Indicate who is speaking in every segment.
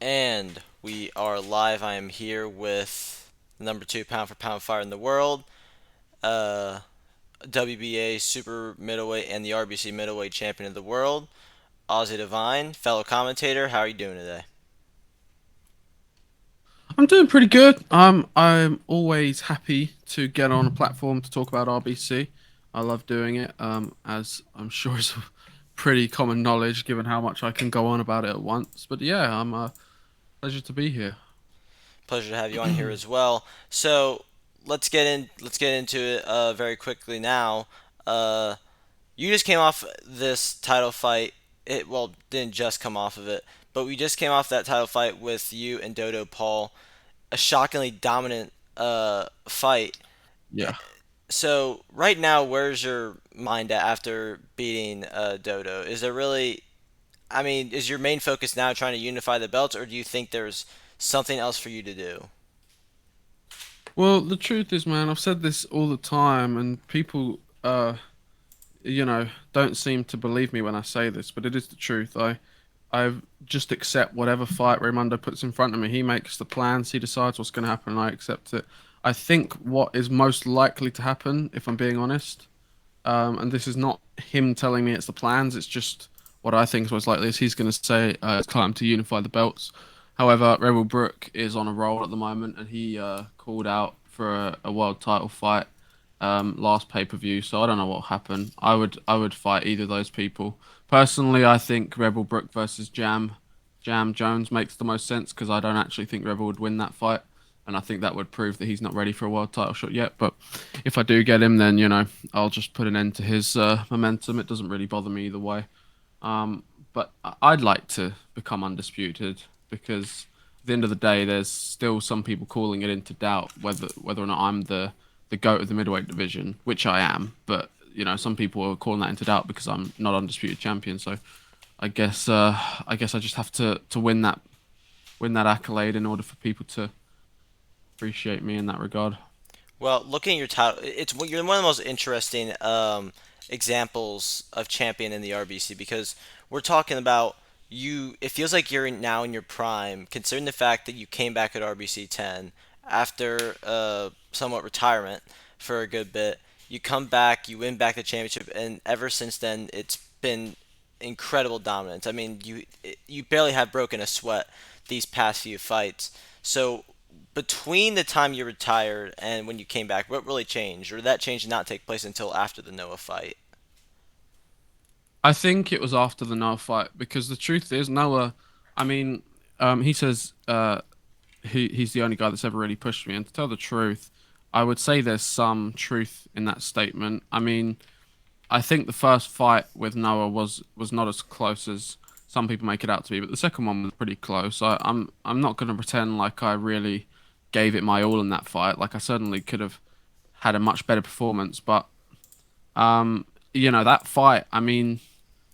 Speaker 1: And we are live. I am here with the number two pound for pound fighter in the world, uh, WBA super middleweight and the RBC middleweight champion of the world, Ossie Devine, fellow commentator. How are you doing today?
Speaker 2: I'm doing pretty good. I'm always happy to get on a platform to talk about RBC. I love doing it, as I'm sure is pretty common knowledge given how much I can go on about it at once. But yeah, I'm pleasure to be here.
Speaker 1: Pleasure to have you on here as well. So let's get into it very quickly now. Uh, you just came off this title fight. It didn't just come off of it, but we just came off that title fight with you and Dodo Paul, a shockingly dominant fight.
Speaker 2: Yeah.
Speaker 1: So right now, where's your mind at after beating Dodo? Is there really? I mean, is your main focus now trying to unify the belts, or do you think there's something else for you to do?
Speaker 2: Well, the truth is, man, I've said this all the time, and people, don't seem to believe me when I say this, but it is the truth. I just accept whatever fight Raymundo puts in front of me. He makes the plans, he decides what's going to happen, and I accept it. I think what is most likely to happen, if I'm being honest, and this is not him telling me it's the plans, it's just what I think is most likely is he's going to say it's time to unify the belts. However, Rebel Brook is on a roll at the moment, and he called out for a world title fight last pay per view. So I don't know what happened. I would fight either of those people. Personally, I think Rebel Brook versus Jam Jones makes the most sense because I don't actually think Rebel would win that fight, and I think that would prove that he's not ready for a world title shot yet. But if I do get him, then I'll just put an end to his momentum. It doesn't really bother me either way. But I'd like to become undisputed because at the end of the day, there's still some people calling it into doubt whether or not I'm the goat of the middleweight division, which I am. But some people are calling that into doubt because I'm not undisputed champion. So I guess I just have to win that accolade in order for people to appreciate me in that regard.
Speaker 1: Well, looking at your title, you're one of the most interesting examples of champion in the RBC because we're talking about you. It feels like you're now in your prime, considering the fact that you came back at RBC 10 after somewhat retirement for a good bit. You come back, you win back the championship, and ever since then, it's been incredible dominance. I mean, you barely have broken a sweat these past few fights. So between the time you retired and when you came back, what really changed? Or did that change did not take place until after the Noah fight?
Speaker 2: I think it was after the Noah fight because the truth is Noah. I mean, he says he's the only guy that's ever really pushed me. And to tell the truth, I would say there's some truth in that statement. I mean, I think the first fight with Noah was not as close as some people make it out to be, but the second one was pretty close. I'm not going to pretend like I really gave it my all in that fight. Like I certainly could have had a much better performance, but that fight. I mean,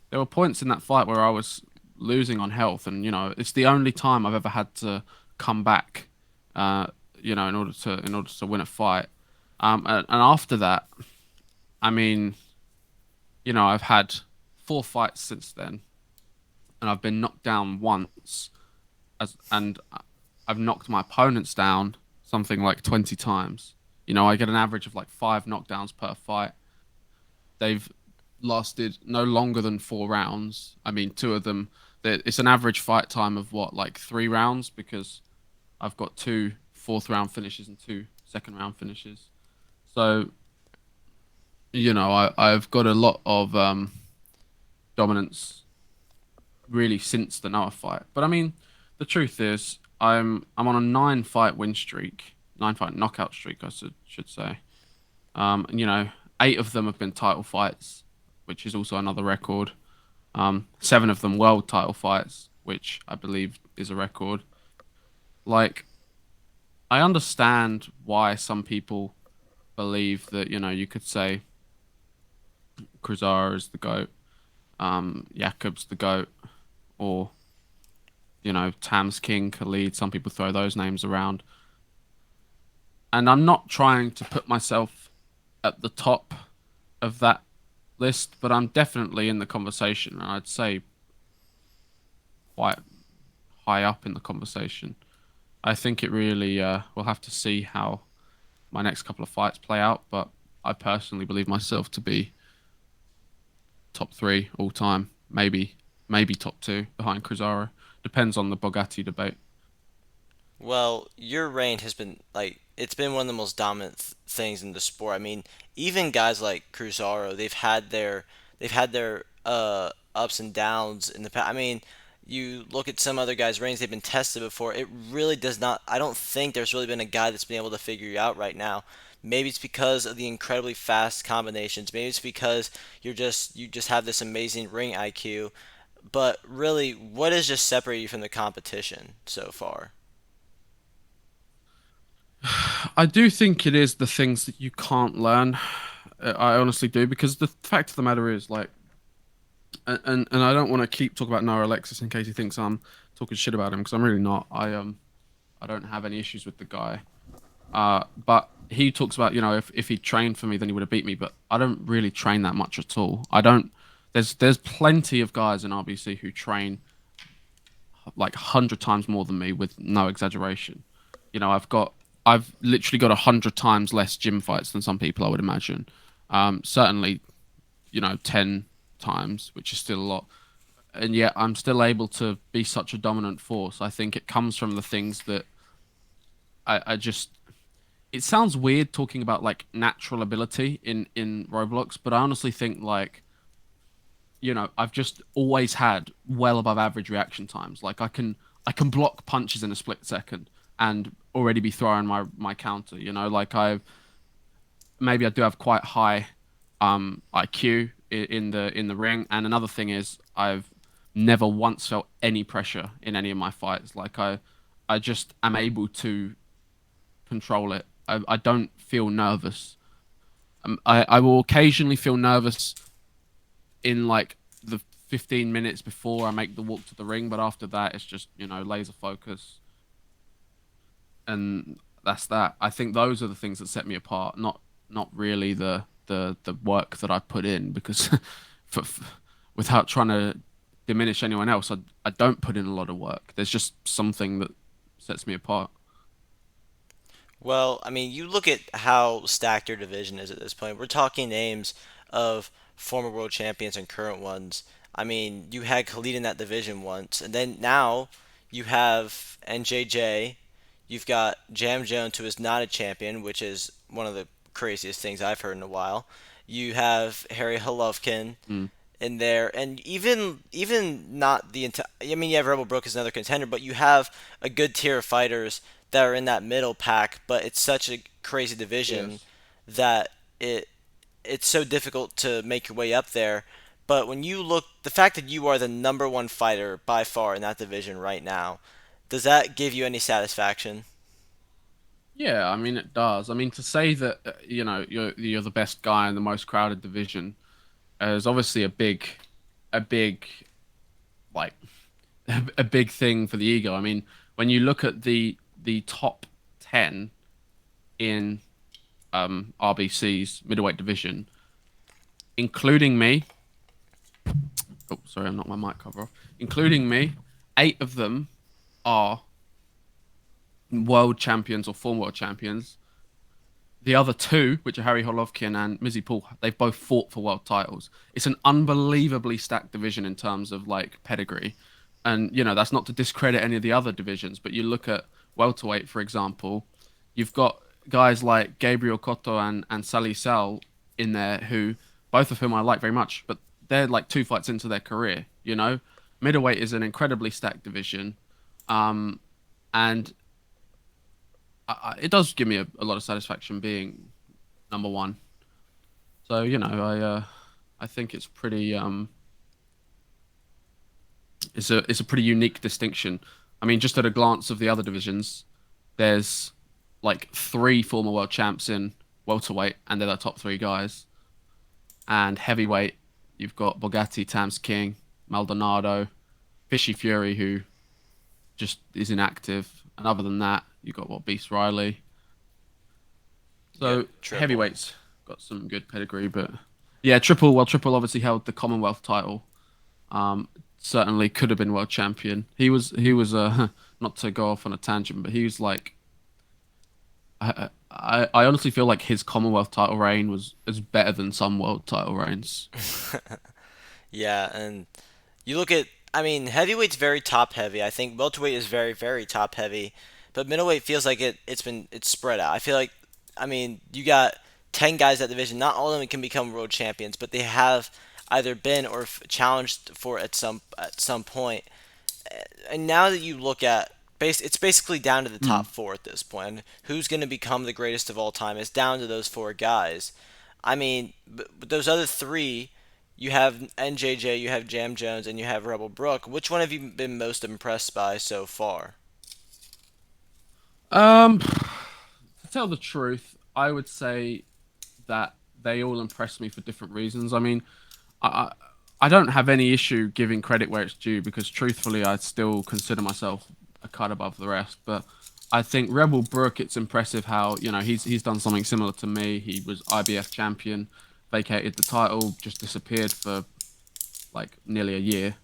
Speaker 2: there were points in that fight where I was losing on health, and it's the only time I've ever had to come back, uh, in order to win a fight. And after that, I mean, I've had four fights since then, and I've been knocked down once, and I've knocked my opponents down something like 20 times. I get an average of like five knockdowns per fight. They've lasted no longer than 4 rounds. I mean, two of them, it's an average fight time of what, like 3 rounds, because I've got two fourth round finishes and two second round finishes. So, I've got a lot of dominance really since the Noah fight. But I mean, the truth is, I'm on a 9 fight win streak, 9 fight knockout streak, I should say. And 8 of them have been title fights, which is also another record. 7 of them world title fights, which I believe is a record. Like, I understand why some people believe that you could say Kruzara is the goat, Jakob's the goat, or Tam's King, Khalid. Some people throw those names around, and I'm not trying to put myself at the top of that list, but I'm definitely in the conversation, and I'd say quite high up in the conversation. I think it really we'll have to see how my next couple of fights play out, but I personally believe myself to be top three all time, maybe top two behind Crisaro. Depends on the Bogatti debate.
Speaker 1: Well, your reign has been like it's been one of the most dominant things in the sport. I mean, even guys like Cruzaro, they've had their ups and downs in the past. I mean, you look at some other guys' reigns; they've been tested before. It really does not. I don't think there's really been a guy that's been able to figure you out right now. Maybe it's because of the incredibly fast combinations. Maybe it's because you just have this amazing ring IQ. But really, what has just separated you from the competition so far?
Speaker 2: I do think it is the things that you can't learn. I honestly do because the fact of the matter is like, and I don't want to keep talking about Noah Alexis in case he thinks I'm talking shit about him because I'm really not. I don't have any issues with the guy. But he talks about, if he trained for me, then he would have beat me. But I don't really train that much at all. I don't. There's plenty of guys in RBC who train like 100 times more than me with no exaggeration. I've literally got 100 times less gym fights than some people I would imagine. Certainly, 10 times, which is still a lot. And yet I'm still able to be such a dominant force. I think it comes from the things that I just it sounds weird talking about like natural ability in Roblox, but I honestly think like I've just always had well above average reaction times. Like I can block punches in a split second and already be throwing my counter. Like maybe I do have quite high IQ in the ring, and another thing is I've never once felt any pressure in any of my fights. Like I just am able to control it. I don't feel nervous. I will occasionally feel nervous in like the 15 minutes before I make the walk to the ring, but after that, it's just, laser focus. And that's that. I think those are the things that set me apart, not really the work that I put in, because without trying to diminish anyone else, I don't put in a lot of work. There's just something that sets me apart.
Speaker 1: Well, I mean, you look at how stacked your division is at this point. We're talking names of former world champions and current ones. I mean, you had Khalid in that division once, and then now you have NJJ. You've got Jam Jones, who is not a champion, which is one of the craziest things I've heard in a while. You have Harry Golovkin
Speaker 2: Mm.
Speaker 1: in there, and even not the entire. I mean, you have Rebel Brook as another contender, but you have a good tier of fighters that are in that middle pack. But it's such a crazy division
Speaker 2: Yes.
Speaker 1: that it's so difficult to make your way up there. But when you look, the fact that you are the number one fighter by far in that division right now, does that give you any satisfaction?
Speaker 2: Yeah, I mean it does. I mean to say that you're the best guy in the most crowded division is obviously a big like a big thing for the ego. I mean, when you look at the top 10 in RBC's middleweight division, including me. Oh, sorry, I'm not my mic cover off. Including me, 8 of them are world champions or former world champions. The other two, which are Harry Golovkin and Mizzy Paul, they've both fought for world titles. It's an unbelievably stacked division in terms of like pedigree. And that's not to discredit any of the other divisions, but you look at welterweight, for example, you've got guys like Gabriel Cotto and Sally Sal in there who both of whom I like very much, but they're like 2 fights into their career. Middleweight is an incredibly stacked division. And it does give me a lot of satisfaction being number one. So I think it's pretty it's a pretty unique distinction. I mean, just at a glance of the other divisions, there's like 3 former world champs in welterweight, and they're the top 3 guys. And heavyweight, you've got Bogatti, Tams King, Maldonado, Fishy Fury, who just is inactive. And other than that, you've got what Beast Riley.
Speaker 1: Yep,
Speaker 2: So
Speaker 1: triple.
Speaker 2: heavyweights got some good pedigree, but yeah, Triple. Well, Triple obviously held the Commonwealth title. certainly could have been world champion. He was not to go off on a tangent, but he was like I honestly feel like his Commonwealth title reign was better than some world title reigns.
Speaker 1: Yeah, and you look at, I mean, heavyweight's very top heavy. I think welterweight is very, very top heavy, but middleweight feels like it's spread out. I feel like, I mean, you got 10 guys that division. Not all of them can become world champions, but they have either been or challenged for at some point. And now that you look at it's basically down to the
Speaker 2: Hmm.
Speaker 1: top four at this point. And who's going to become the greatest of all time? It's down to those four guys. I mean, but those other three, you have NJJ, you have Jam Jones, and you have Rebel Brook. Which one have you been most impressed by so far?
Speaker 2: To tell the truth, I would say that they all impressed me for different reasons. I mean, I I I don't have any issue giving credit where it's due because truthfully, I still consider myself a cut above the rest. But I think Rebel Brook, it's impressive how he's done something similar to me. He was IBF champion, vacated the title, just disappeared for like nearly a year,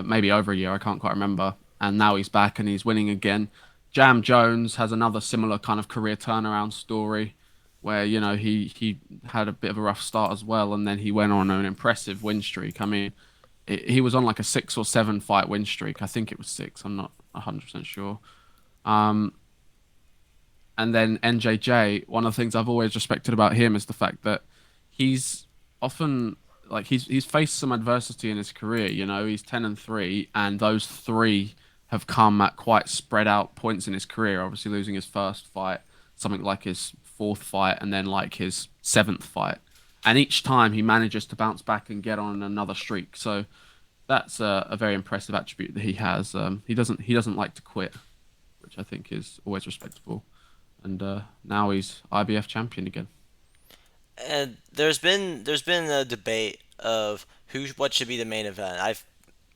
Speaker 2: maybe over a year. I can't quite remember. And now he's back and he's winning again. Jam Jones has another similar kind of career turnaround story where he had a bit of a rough start as well, and then he went on an impressive win streak. I mean, he was on like a 6 or 7 fight win streak. I think it was six. I'm not 100% sure. Um, and then NJJ, one of the things I've always respected about him is the fact that he's often like he's faced some adversity in his career. He's 10-3, and those three have come at quite spread out points in his career. Obviously, losing his first fight, something like his fourth fight, and then like his seventh fight. And each time he manages to bounce back and get on another streak. So that's a very impressive attribute that he has. He doesn't like to quit, which I think is always respectable. And now he's IBF champion again.
Speaker 1: And there's been a debate of what should be the main event. I've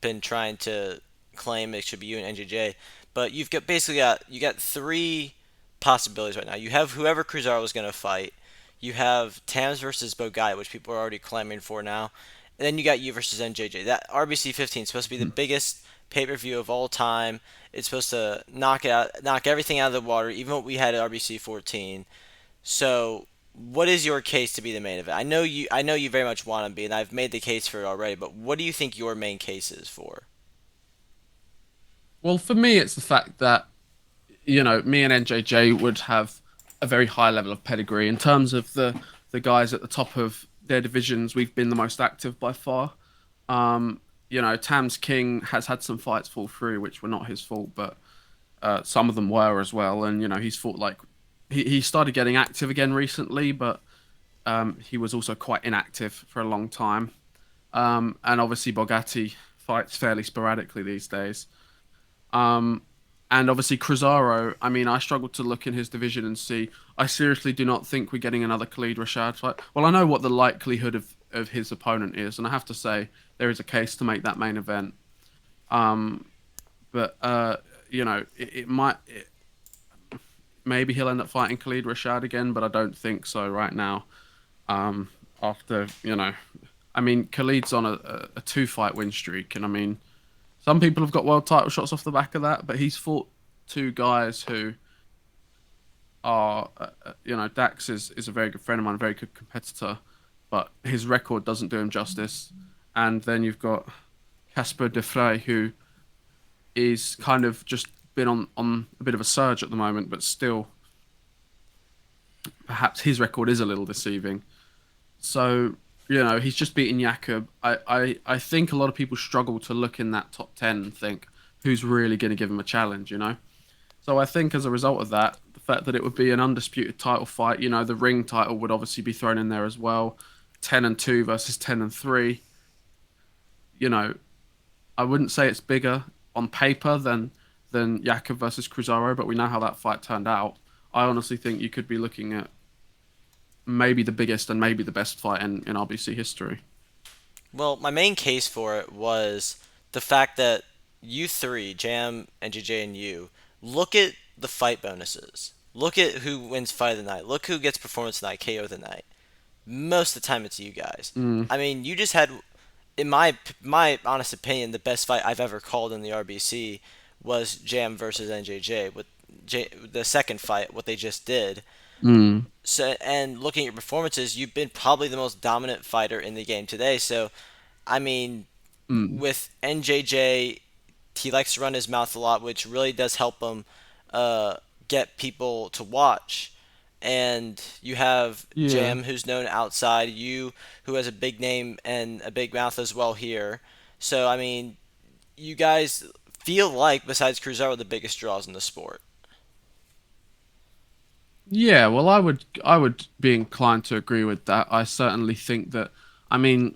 Speaker 1: been trying to claim it should be you and NJJ, but you got three possibilities right now. You have whoever Cesaro is going to fight. You have Tams versus Bogai, which people are already clamoring for now. And then you got you versus NJJ. That RBC 15 is supposed to be the biggest pay-per-view of all time. It's supposed to knock everything out of the water, even what we had at RBC 14. So, what is your case to be the main event? I know you very much want to be, and I've made the case for it already. But what do you think your main case is for?
Speaker 2: Well, for me, it's the fact that me and NJJ would have a very high level of pedigree in terms of the guys at the top of their divisions. We've been the most active by far. Tams King has had some fights fall through, which were not his fault, but some of them were as well. And he's fought like he started getting active again recently, but he was also quite inactive for a long time. And obviously Bogatti fights fairly sporadically these days. Um, and obviously Cesaro, I mean, I struggle to look in his division and see. I seriously do not think we're getting another Khalid Rashad fight. Well, I know what the likelihood of his opponent is, and I have to say there is a case to make that main event. Um, but it might. Maybe he'll end up fighting Khalid Rashad again, but I don't think so right now. After I mean, Khalid's on a 2 fight win streak, and I mean, some people have got world title shots off the back of that, but he's fought two guys who are, Dax is a very good friend of mine, a very good competitor, but his record doesn't do him justice. And then you've got Casper De Frey, who is kind of just been on a bit of a surge at the moment, but still, perhaps his record is a little deceiving. So, he's just beaten Jakob. I think a lot of people struggle to look in that top 10 and think who's really going to give him a challenge. So I think as a result of that, the fact that it would be an undisputed title fight, the ring title would obviously be thrown in there as well. 10-2 versus 10-3. You know, I wouldn't say it's bigger on paper than Jakob versus Cesaro, but we know how that fight turned out. I honestly think you could be looking at maybe the biggest and maybe the best fight in RBC history.
Speaker 1: Well, my main case for it was the fact that you three, Jam, NJJ, and you, look at the fight bonuses. Look at who wins fight of the night. Look who gets performance of the night, KO of the night. Most of the time, it's you guys.
Speaker 2: Mm,
Speaker 1: I mean, you just had in my honest opinion, the best fight I've ever called in the RBC was Jam versus NJJ with the second fight, what they just did.
Speaker 2: Mm,
Speaker 1: So, and looking at your performances, you've been probably the most dominant fighter in the game today. So, I mean,
Speaker 2: mm,
Speaker 1: with NJJ, he likes to run his mouth a lot, which really does help him uh, get people to watch. And you have
Speaker 2: yeah.
Speaker 1: Jam, who's known outside, you, who has a big name and a big mouth as well here. So, I mean, you guys feel like, besides Cruzaro, the biggest draws in the sport.
Speaker 2: Yeah, well, I would be inclined to agree with that. I certainly think that. I mean,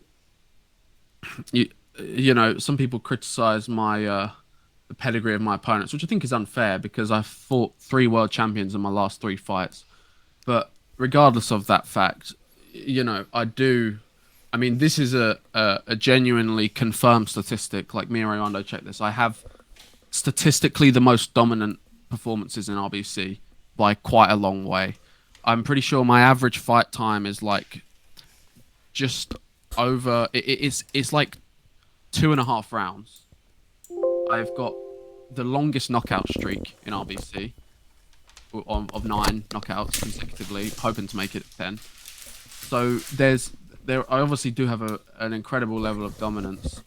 Speaker 2: some people criticize my the pedigree of my opponents, which I think is unfair because I've fought three world champions in my last three fights. But regardless of that fact, I do. I mean, this is a genuinely confirmed statistic. Like me and Rayondo check this. I have statistically the most dominant performances in RBC by quite a long way. I'm pretty sure my average fight time is like just over. It's like 2.5 rounds. I've got the longest knockout streak in RBC of 9 knockouts consecutively, hoping to make it 10. So I obviously do have an incredible level of dominance,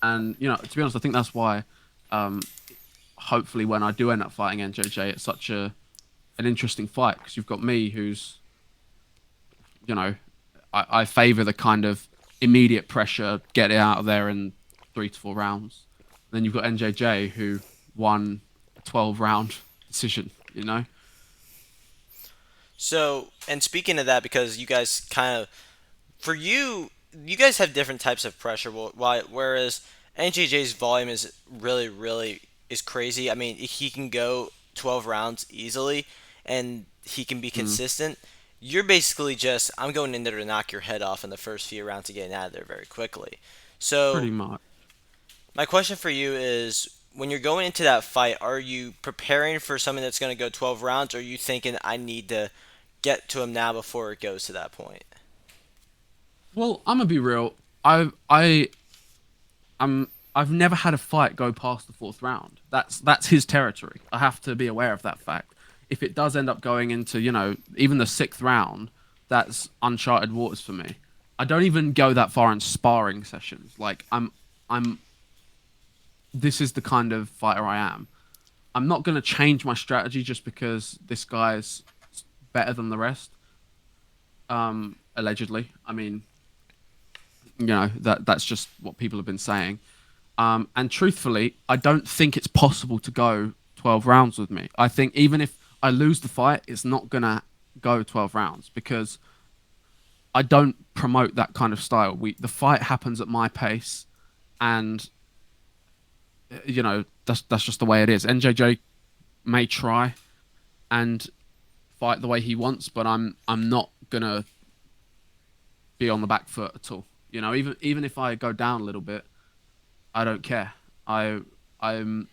Speaker 2: and to be honest, I think that's why. Um, Hopefully, when I do end up fighting NJJ, it's such an interesting fight because you've got me, who's you know, I favour the kind of immediate pressure, get it out of there in 3 to 4 rounds. Then you've got NJJ who won a 12 round decision.
Speaker 1: So, and speaking of that, because you guys kind of, for you, you guys have different types of pressure. Whereas NJJ's volume is really is crazy. I mean, he can go 12 rounds easily, and he can be
Speaker 2: Mm,
Speaker 1: consistent. You're basically just, I'm going in there to knock your head off in the first few rounds to get out of there very quickly.
Speaker 2: pretty
Speaker 1: So
Speaker 2: much.
Speaker 1: my question for you is, when you're going into that fight, are you preparing for something that's going to go 12 rounds, or are you thinking I need to get to him now before it goes to that point?
Speaker 2: Well, I'm gonna be real. I've never had a fight go past the fourth round. That's his territory. I have to be aware of that fact. If it does end up going into, even the sixth round, that's uncharted waters for me. I don't even go that far in sparring sessions. Like I'm this is the kind of fighter I am. I'm not gonna change my strategy just because this guy's better than the rest. Allegedly. I mean, that's just what people have been saying. And truthfully, I don't think it's possible to go 12 rounds with me. I think even if I lose the fight, it's not gonna go 12 rounds because I don't promote that kind of style. The fight happens at my pace, and that's just the way it is. NJJ may try and fight the way he wants, but I'm not gonna be on the back foot at all. Even if I go down a little bit, I don't care. I'm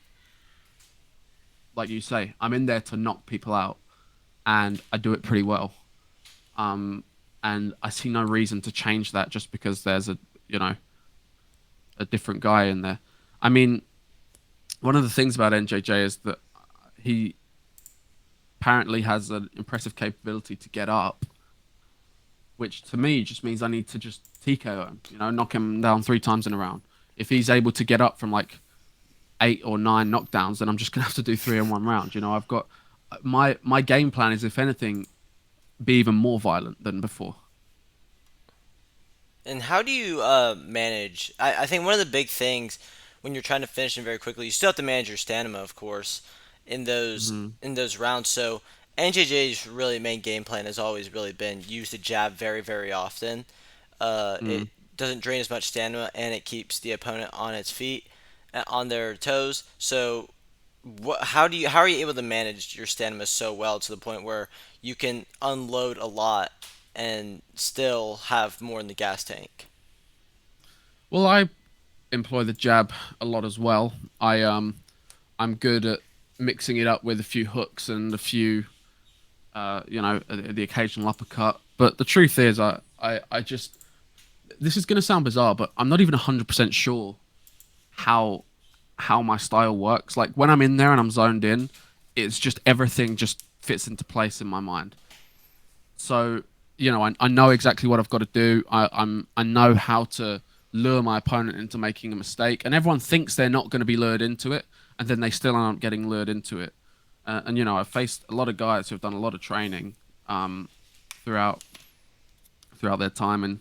Speaker 2: like you say, I'm in there to knock people out, and I do it pretty well. Um, and I see no reason to change that just because there's a different guy in there. I mean, one of the things about NJJ is that he apparently has an impressive capability to get up, which to me just means I need to just TKO him, knock him down 3 times in a round. If he's able to get up from like 8 or 9 knockdowns, then I'm just gonna have to do three in one round. I've got my game plan is, if anything, be even more violent than before.
Speaker 1: And how do you manage? I think one of the big things when you're trying to finish him very quickly, you still have to manage your stamina, of course,
Speaker 2: Hmm.
Speaker 1: in those rounds. So NJJ's really main game plan has always really been use the jab very often. It
Speaker 2: Mm.
Speaker 1: doesn't drain as much stamina, and it keeps the opponent on its feet, on their toes. So how are you able to manage your stamina so well to the point where you can unload a lot and still have more in the gas tank?
Speaker 2: Well, I employ the jab a lot as well. I'm good at mixing it up with a few hooks and a few the occasional uppercut. But the truth is, I just this is going to sound bizarre, but I'm not even 100% sure how how my style works. Like when I'm in there and I'm zoned in, it's just everything just fits into place in my mind. So I know exactly what I've got to do. I know how to lure my opponent into making a mistake, and everyone thinks they're not going to be lured into it, and then they still aren't getting lured into it. And I've faced a lot of guys who've done a lot of training um, throughout their time in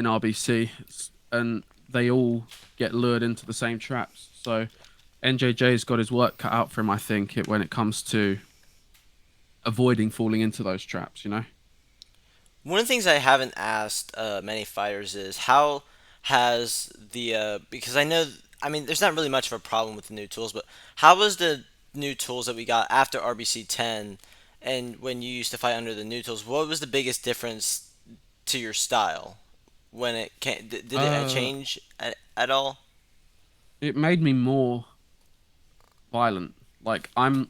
Speaker 2: RBC, and they all get lured into the same traps. So NJJ's got his work cut out for him, I think, when it comes to avoiding falling into those traps.
Speaker 1: One of the things I haven't asked many fighters is how has because I know, I mean, there's not really much of a problem with the new tools, but how was the new tools that we got after RBC 10 and when you used to fight under the new tools? What was the biggest difference to your style when it came? Did it
Speaker 2: Uh,
Speaker 1: change at all?
Speaker 2: it made me more violent. Like I'm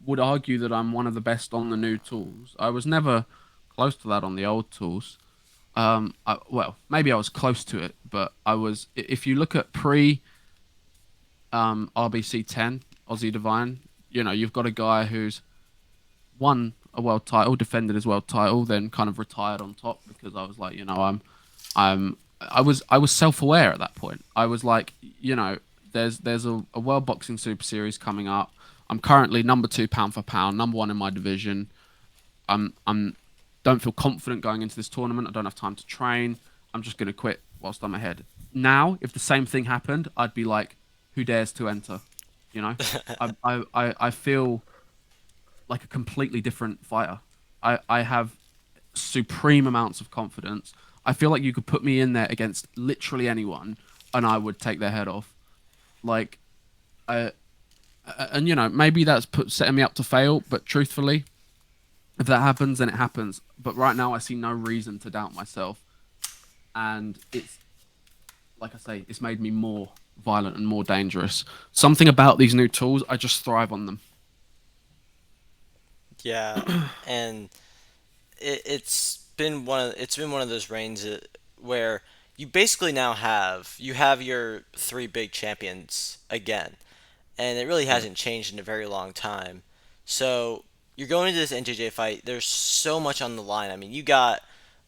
Speaker 2: would argue that I'm one of the best on the new tools. I was never close to that on the old tools. Well, maybe I was close to it, but I was. If you look at pre RBC 10, Ossie Devine, you've got a guy who's won a world title, defended his world title, then kind of retired on top because I was like, I was self-aware at that point. I was like, there's a world boxing super series coming up. I'm currently number 2 pound for pound, number 1 in my division. I'm don't feel confident going into this tournament. I don't have time to train. I'm just gonna quit whilst I'm ahead. Now, if the same thing happened, I'd be like, who dares to enter? You know, I feel like a completely different fighter. I have supreme amounts of confidence. I feel like you could put me in there against literally anyone, and I would take their head off. Like, uh, and maybe that's setting me up to fail. But truthfully, if that happens, then it happens. But right now, I see no reason to doubt myself, and it's like I say, it's made me more violent and more dangerous. Something about these new tools, I just thrive on them.
Speaker 1: Yeah, and it's been one of those reigns where you basically now you have your three big champions again, and it really
Speaker 2: Yeah.
Speaker 1: hasn't changed in a very long time. So you're going into this NJJ fight. There's so much on the line. I mean, you got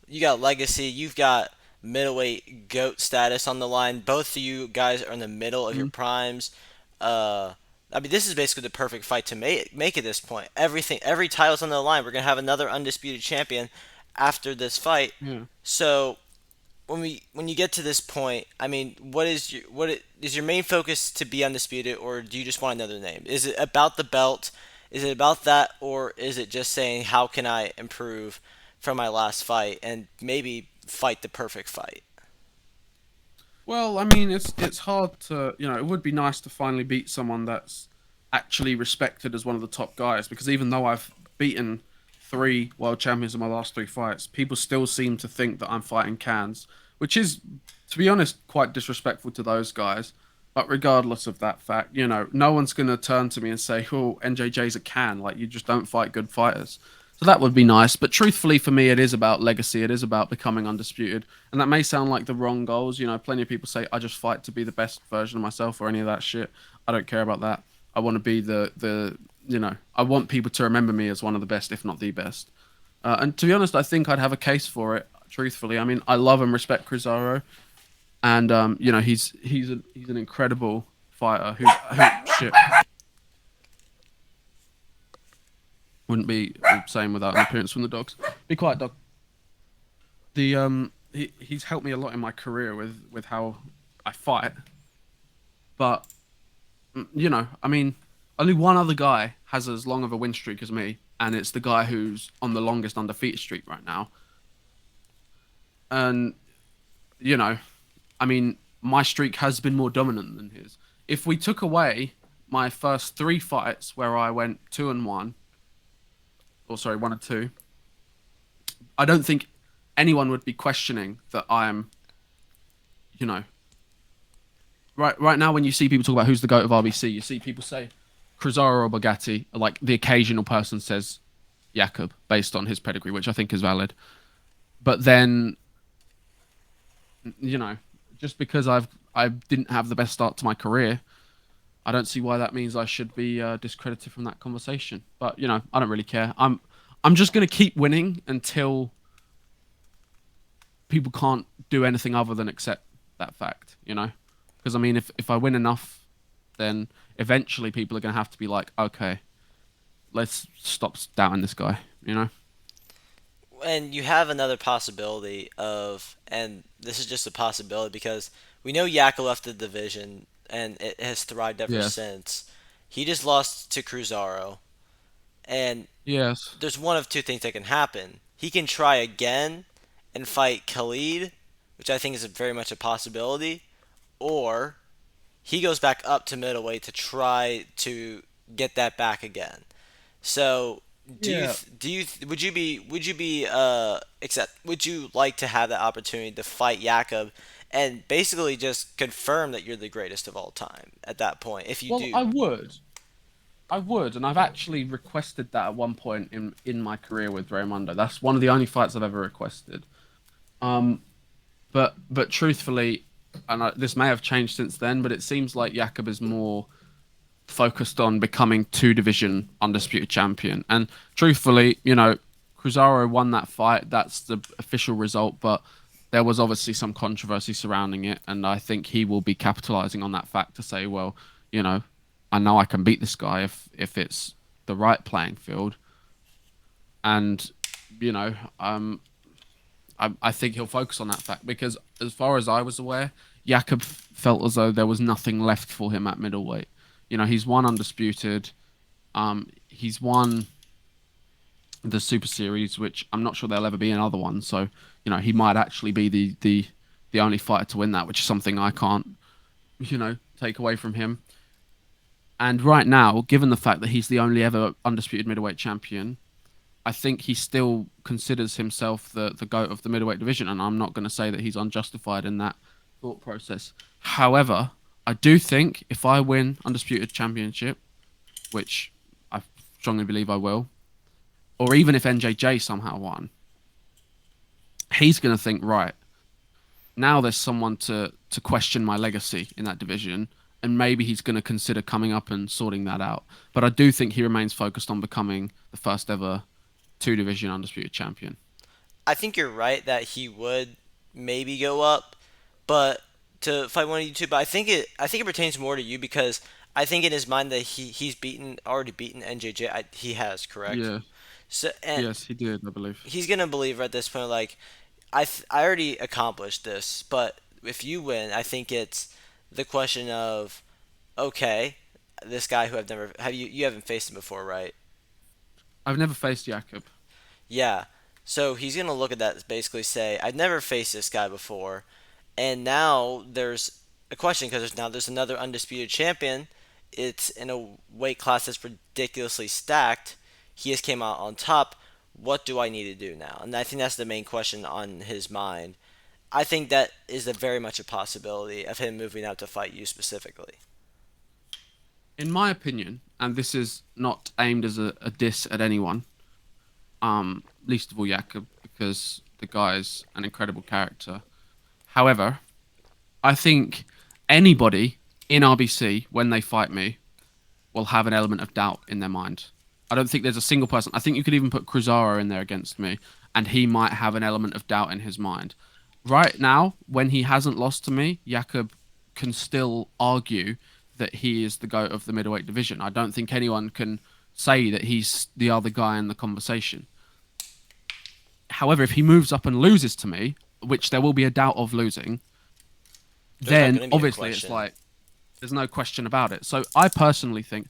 Speaker 1: legacy. You've got middleweight goat status on the line. Both of you guys are in the middle of your
Speaker 2: Mhm.
Speaker 1: primes. Uh, I mean, this is basically the perfect fight to make at this point. Every title's on the line. We're gonna have another undisputed champion after this fight.
Speaker 2: Yeah.
Speaker 1: So when you get to this point, I mean, is your main focus to be undisputed, or do you just want another name? Is it about the belt? Is it about that, or is it just saying how can I improve from my last fight and maybe fight the perfect fight?
Speaker 2: Well, I mean, it's hard to, it would be nice to finally beat someone that's actually respected as one of the top guys because even though I've beaten 3 world champions in my last 3 fights, people still seem to think that I'm fighting cans, which is, to be honest, quite disrespectful to those guys. But regardless of that fact, no one's going to turn to me and say, "Oh, NJJ's a can." Like you just don't fight good fighters. So that would be nice. But truthfully, for me, it is about legacy. It is about becoming undisputed. And that may sound like the wrong goals. Plenty of people say, I just fight to be the best version of myself or any of that shit. I don't care about that. I want to be I want people to remember me as one of the best, if not the best. And to be honest, I think I'd have a case for it, truthfully. I mean, I love and respect Crisaro. And, he's an incredible fighter who shit, wouldn't be the same without an appearance from the dogs. Be quiet, dog. He's helped me a lot in my career with how I fight. But I mean, only one other guy has as long of a win streak as me, and it's the guy who's on the longest undefeated streak right now. And you know, I mean, my streak has been more dominant than his. If we took away my first 3 fights where I went 2-1, or sorry, 1-2, I don't think anyone would be questioning that I'm, you know, right now when you see people talk about who's the goat of RBC, you see people say Crisaro or Bugatti. Like the occasional person says Jakob based on his pedigree, which I think is valid. But then You know, just because I didn't have the best start to my career, I don't see why that means I should be discredited from that conversation. But I don't really care. I'm just gonna keep winning until people can't do anything other than accept that fact. Because I mean, if I win enough, then eventually people are gonna have to be like, okay, let's stop doubting this guy.
Speaker 1: And you have another possibility of, and this is just a possibility because we know Yaka left the division and it has thrived ever
Speaker 2: Yes.
Speaker 1: since. He just lost to Cruzaro, and
Speaker 2: Yes.
Speaker 1: there's one of two things that can happen. He can try again and fight Khalid, which I think is very much a possibility, or he goes back up to middleweight to try to get that back again. So,
Speaker 2: Yeah.
Speaker 1: would you be would you like to have that opportunity to fight Jakob and basically just confirm that you're the greatest of all time at that point if you
Speaker 2: Well,
Speaker 1: do?
Speaker 2: I would, and I've actually requested that at one point in my career with Raymundo. That's one of the only fights I've ever requested. Um, but truthfully, and this may have changed since then, but it seems like Jakob is more focused on becoming two division undisputed champion. And truthfully, Cruzaro won that fight. That's the official result, but there was obviously some controversy surrounding it, and I think he will be capitalizing on that fact to say, well, you know, I know I can beat this guy if it's the right playing field, and you know, I think he'll focus on that fact because, as far as I was aware, Jakob felt as though there was nothing left for him at middleweight. He's won undisputed. He's won the Super Series, which I'm not sure there'll ever be another one. So, he might actually be the only fighter to win that, which is something I can't, take away from him. And right now, given the fact that he's the only ever undisputed middleweight champion, I think he still considers himself the GOAT of the middleweight division, and I'm not going to say that he's unjustified in that thought process. However, I do think if I win undisputed championship, which I strongly believe I will, or even if NJJ somehow won, he's going to think, right, now there's someone to question my legacy in that division, and maybe he's going to consider coming up and sorting that out. But I do think he remains focused on becoming the first ever two division undisputed champion.
Speaker 1: I think you're right that he would maybe go up, but to fight one of you two. But I think it pertains more to you because I think in his mind that he's already beaten NJJ. He has, correct.
Speaker 2: Yeah.
Speaker 1: So and
Speaker 2: Yes, he did, I believe.
Speaker 1: he's gonna believe at this point like I already accomplished this, but if you win, I think it's the question of okay, this guy who I've never have you haven't faced him before, right?
Speaker 2: I've never faced Jakob.
Speaker 1: Yeah. So he's gonna look at that and basically say, I've never faced this guy before, and now there's a question because there's another undisputed champion. It's in a weight class that's ridiculously stacked. He has came out on top. What do I need to do now? And I think that's the main question on his mind. I think that is very much a possibility of him moving out to fight you specifically.
Speaker 2: In my opinion, and this is not aimed as a diss at anyone, least of all Jakob, because the guy's an incredible character. However, I think anybody in RBC, when they fight me, will have an element of doubt in their mind. I don't think there's a single person. I think you could even put Cruzaro in there against me, and he might have an element of doubt in his mind. Right now, when he hasn't lost to me, Jakob can still argue that he is the GOAT of the middleweight division. I don't think anyone can say that he's the other guy in the conversation. However, if he moves up and loses to me, which there will be a doubt of losing,
Speaker 1: There's not
Speaker 2: then
Speaker 1: going to be a
Speaker 2: obviously it's
Speaker 1: question.
Speaker 2: like there's no question about it. So I personally think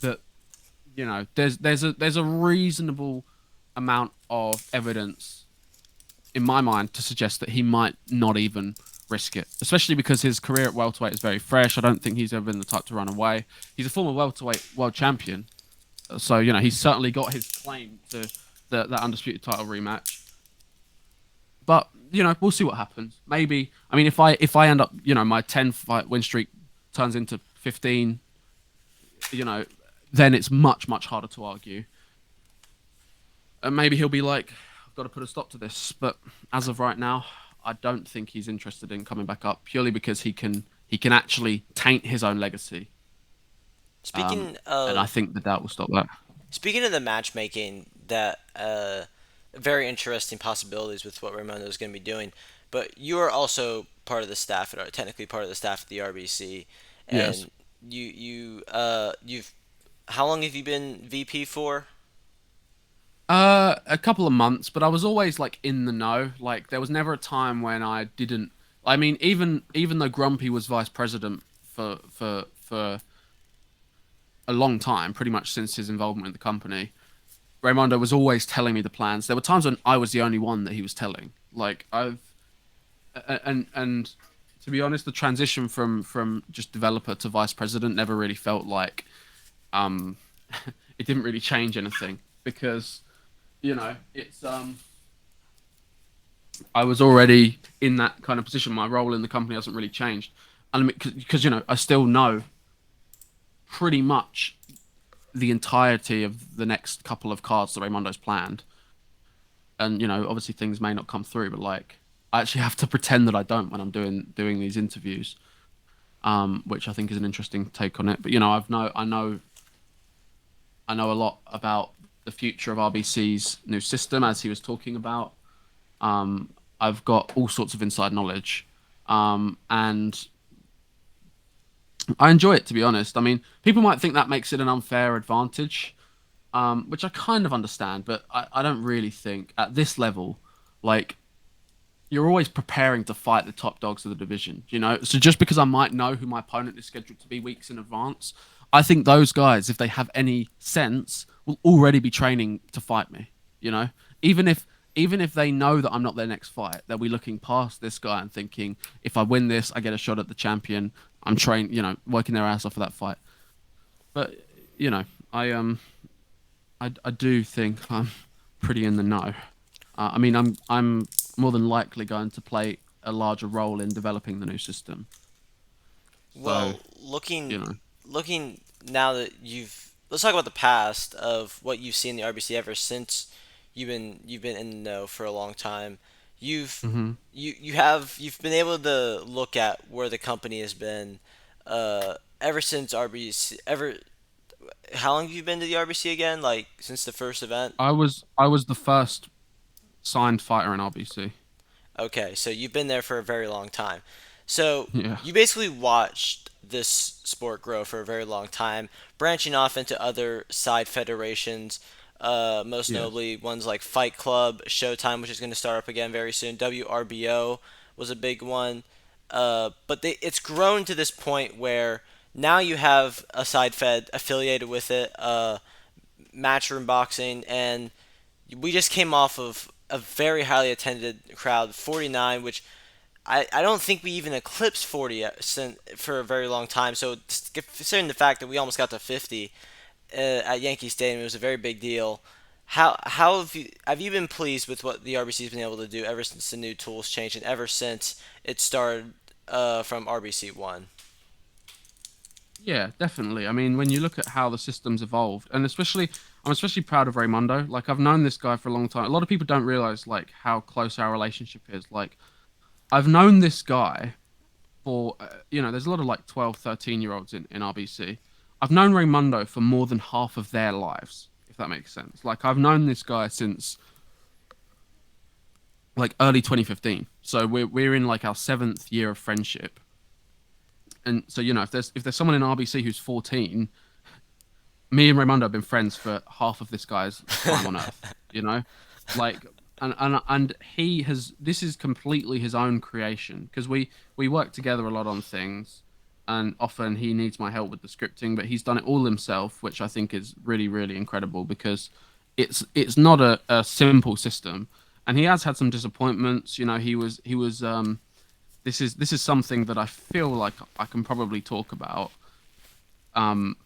Speaker 2: that there's a reasonable amount of evidence in my mind to suggest that he might not even risk it, especially because his career at welterweight is very fresh. I don't think he's ever been the type to run away. He's a former welterweight world champion, so he's certainly got his claim to that undisputed title rematch. But we'll see what happens. Maybe I mean if I end up my 10 fight win streak turns into 15, then it's much harder to argue. And maybe he'll be like, I've got to put a stop to this. But as of right now, I don't think he's interested in coming back up purely because he can actually taint his own legacy. Um,
Speaker 1: Speaking
Speaker 2: and I
Speaker 1: of
Speaker 2: think the doubt will stop that.
Speaker 1: speaking of the matchmaking, that very interesting possibilities with what Raimondo is going to be doing. But you are also part of the staff, or technically part of the staff at the RBC,
Speaker 2: Yes.
Speaker 1: and you've how long have you been VP for?
Speaker 2: A couple of months, but I was always like in the know. Like there was never a time when I didn't. I mean, even though Grumpy was vice president for a long time, pretty much since his involvement in the company, Raymondo was always telling me the plans. There were times when I was the only one that he was telling. Like I've and to be honest, the transition from just developer to vice president never really felt like um it didn't really change anything because it's. I was already in that kind of position. My role in the company hasn't really changed, and because I still know pretty much the entirety of the next couple of cards that Raymondo's planned, and obviously things may not come through, but like I actually have to pretend that I don't when I'm doing these interviews, which I think is an interesting take on it. But I know a lot about the future of RBC's new system, as he was talking about. I've got all sorts of inside knowledge, and I enjoy it, to be honest. I mean, people might think that makes it an unfair advantage, which I kind of understand, but I don't really think at this level, like you're always preparing to fight the top dogs of the division, So just because I might know who my opponent is scheduled to be weeks in advance, I think those guys, if they have any sense, will already be training to fight me, you know? Even if even if they know that I'm not their next fight, they'll be looking past this guy and thinking, if I win this, I get a shot at the champion. I'm trained, working their ass off for that fight. But you know, I do think I'm pretty in the know. I mean, I'm more than likely going to play a larger role in developing the new system. So,
Speaker 1: Well, looking
Speaker 2: you know.
Speaker 1: looking now that you've let's talk about the past of what you've seen in the RBC ever since you've been in the know for a long time. You've
Speaker 2: Hmm.
Speaker 1: you've been able to look at where the company has been ever since RBC ever. How long have you been to the RBC again? Like since the first event?
Speaker 2: I was the first signed fighter in RBC.
Speaker 1: Okay, so you've been there for a very long time. So
Speaker 2: Yeah.
Speaker 1: you basically watched this sport grow for a very long time, branching off into other side federations, most
Speaker 2: Yes.
Speaker 1: notably ones like Fight Club, Showtime, which is going to start up again very soon. WRBO was a big one. It's grown to this point where now you have a side fed affiliated with it, Matchroom Boxing, and we just came off of a very highly attended crowd, 49, which I don't think we even eclipsed 40 for a very long time. So considering the fact that we almost got to 50 at Yankee Stadium, it was a very big deal. How have you been pleased with what the RBC has been able to do ever since the new tools changed and ever since it started from RBC one?
Speaker 2: Yeah, definitely. I mean, when you look at how the system's evolved, and I'm especially proud of Raymondo. Like, I've known this guy for a long time. A lot of people don't realize like how close our relationship is. Like, I've known this guy for there's a lot of like 12, 13 year olds in RBC. I've known Raymondo for more than half of their lives, if that makes sense. Like, I've known this guy since like early 2015. So we're in like our seventh year of friendship. And so if there's someone in RBC who's 14, me and Raymondo have been friends for half of this guy's time on Earth. You know, like, and he has. This is completely his own creation because we work together a lot on things, and often he needs my help with the scripting, but he's done it all himself, which I think is really really incredible because it's not a simple system, and he has had some disappointments. He was. This is something that I feel like I can probably talk about. Um,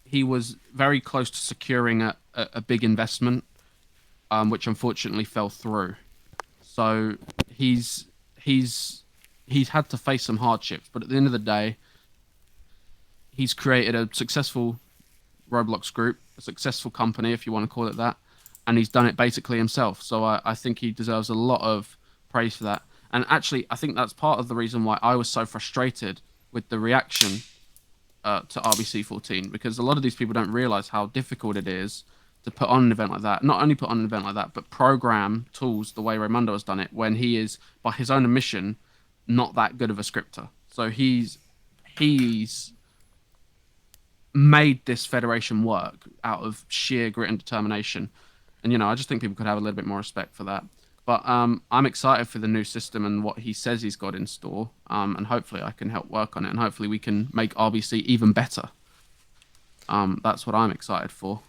Speaker 2: he was very close to securing a big investment, which unfortunately fell through. So he's he's he's had to face some hardships, but at the end of the day, he's created a successful Roblox group, a successful company, if you want to call it that, and he's done it basically himself. So I think he deserves a lot of praise for that. And actually, I think that's part of the reason why I was so frustrated with the reaction to RBC 14, because a lot of these people don't realize how difficult it is to put on an event like that. Not only put on an event like that, but program tools the way Raimundo has done it when he is, by his own admission, not that good of a scripter. So he's made this federation work out of sheer grit and determination. And I just think people could have a little bit more respect for that. But I'm excited for the new system and what he says he's got in store. And hopefully I can help work on it, and hopefully we can make RBC even better. That's what I'm excited for.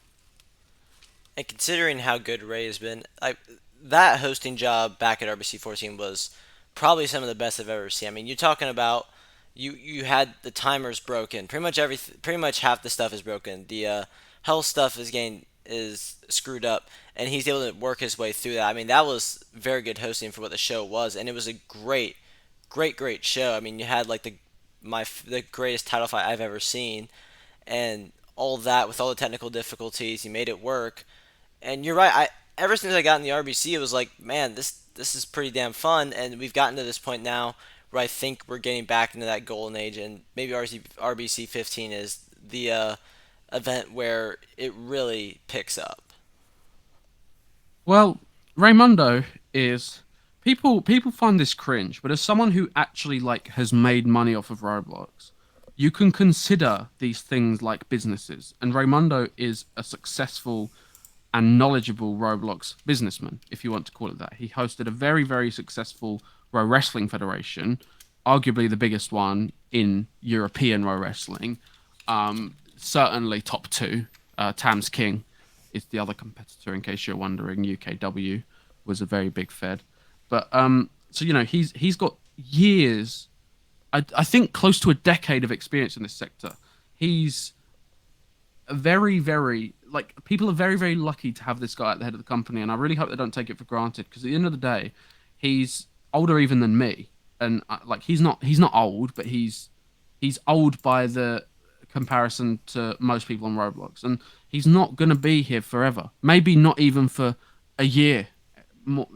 Speaker 1: And considering how good Ray has been, that hosting job back at RBC 14 was probably some of the best I've ever seen. I mean, you're talking about you had the timers broken. Pretty much half the stuff is broken. The health stuff is screwed up, and he's able to work his way through that. I mean, that was very good hosting for what the show was, and it was a great show. I mean, you had like the greatest title fight I've ever seen, and all that with all the technical difficulties, he made it work. And you're right. I Ever since I got in the RBC, it was like, man, this is pretty damn fun. And we've gotten to this point now where I think we're getting back into that golden age, and maybe RBC 15 is the event where it really picks up.
Speaker 2: Well, Raymundo is people find this cringe, but as someone who actually like has made money off of Roblox, you can consider these things like businesses. And Raymundo is a successful and knowledgeable Roblox businessman, if you want to call it that. He hosted a very, very successful Pro Wrestling Federation, arguably the biggest one in European Pro Wrestling. Certainly top two. Tam's King is the other competitor, in case you're wondering. UKW was a very big fed. But so he's got years, I think close to a decade of experience in this sector. He's very, very like people are very, very lucky to have this guy at the head of the company, and I really hope they don't take it for granted because at the end of the day, he's older even than me, and like he's not old, but he's old by the comparison to most people on Roblox, and he's not gonna be here forever. Maybe not even for a year, more,